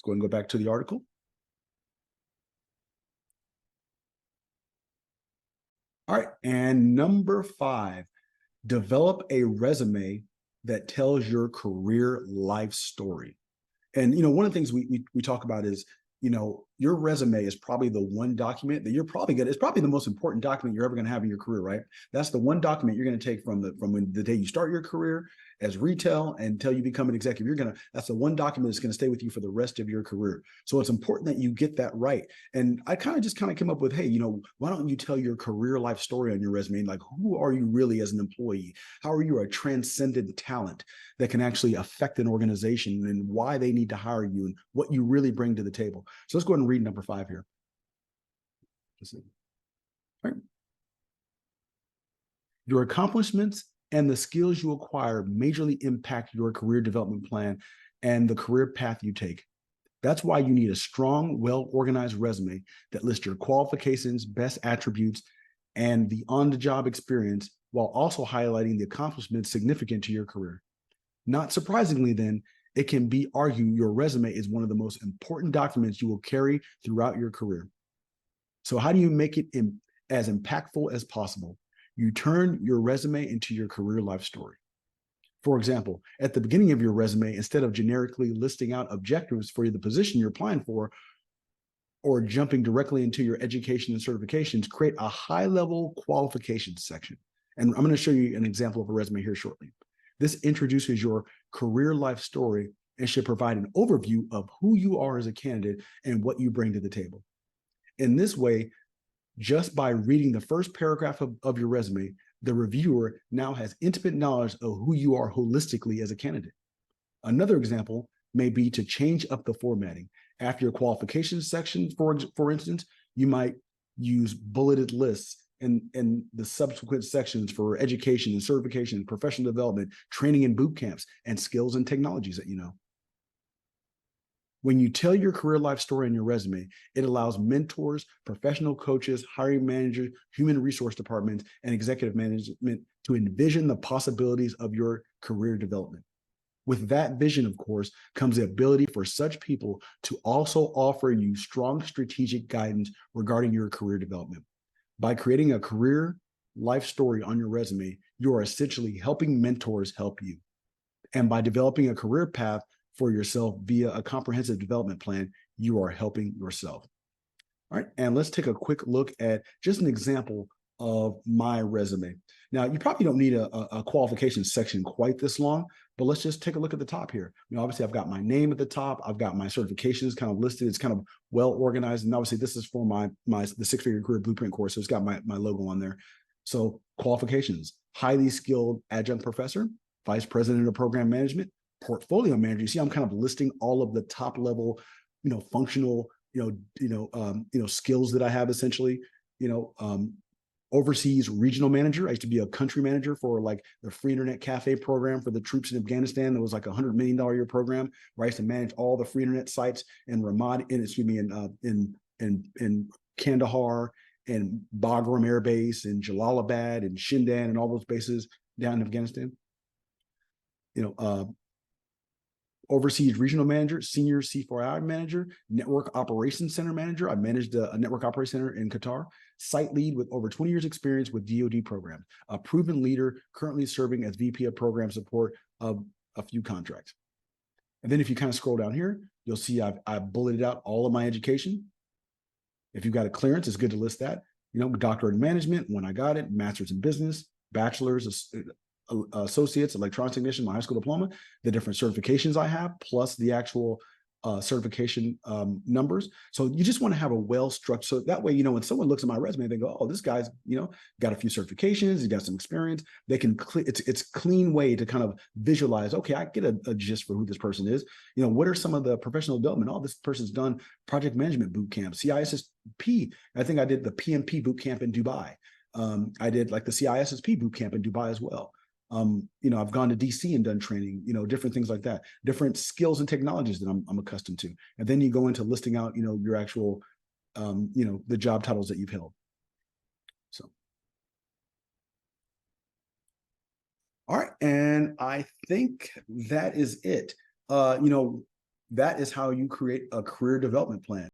go ahead and go back to the article. All right, and number 5, develop a resume that tells your career life story. And one of the things we talk about is, your resume is probably the one document that you're probably it's probably the most important document you're ever going to have in your career, right? That's the one document you're going to take from when the day you start your career as retail until you become an executive. That's the one document that's going to stay with you for the rest of your career. So it's important that you get that right. And I kind of came up with, hey, why don't you tell your career life story on your resume? Like, who are you really as an employee? How are you a transcendent talent that can actually affect an organization, and why they need to hire you and what you really bring to the table? So let's go ahead and read number 5 here. All right. Your accomplishments and the skills you acquire majorly impact your career development plan and the career path you take. That's why you need a strong, well-organized resume that lists your qualifications, best attributes, and the on-the-job experience, while also highlighting the accomplishments significant to your career. Not surprisingly, then, it can be argued your resume is one of the most important documents you will carry throughout your career. So how do you make it as impactful as possible? You turn your resume into your career life story. For example, at the beginning of your resume, instead of generically listing out objectives for the position you're applying for, or jumping directly into your education and certifications, create a high-level qualifications section. And I'm going to show you an example of a resume here shortly. This introduces your career life story and should provide an overview of who you are as a candidate and what you bring to the table. In this way, just by reading the first paragraph of your resume, the reviewer now has intimate knowledge of who you are holistically as a candidate. Another example may be to change up the formatting. After your qualifications section, for instance, you might use bulleted lists in the subsequent sections for education and certification, professional development, training and boot camps, and skills and technologies that you know. When you tell your career life story in your resume, it allows mentors, professional coaches, hiring managers, human resource departments, and executive management to envision the possibilities of your career development. With that vision, of course, comes the ability for such people to also offer you strong strategic guidance regarding your career development. By creating a career life story on your resume, you are essentially helping mentors help you. And by developing a career path for yourself via a comprehensive development plan, you are helping yourself. All right, and let's take a quick look at just an example of my resume. Now, you probably don't need a qualifications section quite this long, but let's just take a look at the top here. Obviously, I've got my name at the top. I've got my certifications kind of listed. It's kind of well organized. And obviously, this is for the six-figure career blueprint course. So it's got my logo on there. So qualifications: highly skilled adjunct professor, vice president of program management, portfolio manager. You see, I'm kind of listing all of the top level, functional, skills that I have essentially. Overseas regional manager. I used to be a country manager for like the free internet cafe program for the troops in Afghanistan. That was like $100 million a year program where I used to manage all the free internet sites in in Kandahar and Bagram Air Base and Jalalabad and Shindan and all those bases down in Afghanistan. Overseas regional manager, senior C4I manager, network operations center manager. I managed a network operations center in Qatar. Site lead with over 20 years experience with DoD programs. A proven leader currently serving as VP of program support of a few contracts. And then if you kind of scroll down here, you'll see I've bulleted out all of my education. If you've got a clearance, it's good to list that. Doctorate in management when I got it, master's in business, bachelor's, associates, electronics technician, my high school diploma, the different certifications I have, plus the actual certification numbers. So you just want to have a well-structured, so that way, when someone looks at my resume, they go, oh, this guy's, got a few certifications, he's got some experience. They can, it's clean way to kind of visualize, okay, I get a gist for who this person is. What are some of the professional development? Oh, this person's done project management boot camp, CISSP. I think I did the PMP boot camp in Dubai. I did like the CISSP boot camp in Dubai as well. I've gone to DC and done training, different things like that, different skills and technologies that I'm accustomed to. And then you go into listing out, your actual, the job titles that you've held. So. All right. And I think that is it. That is how you create a career development plan.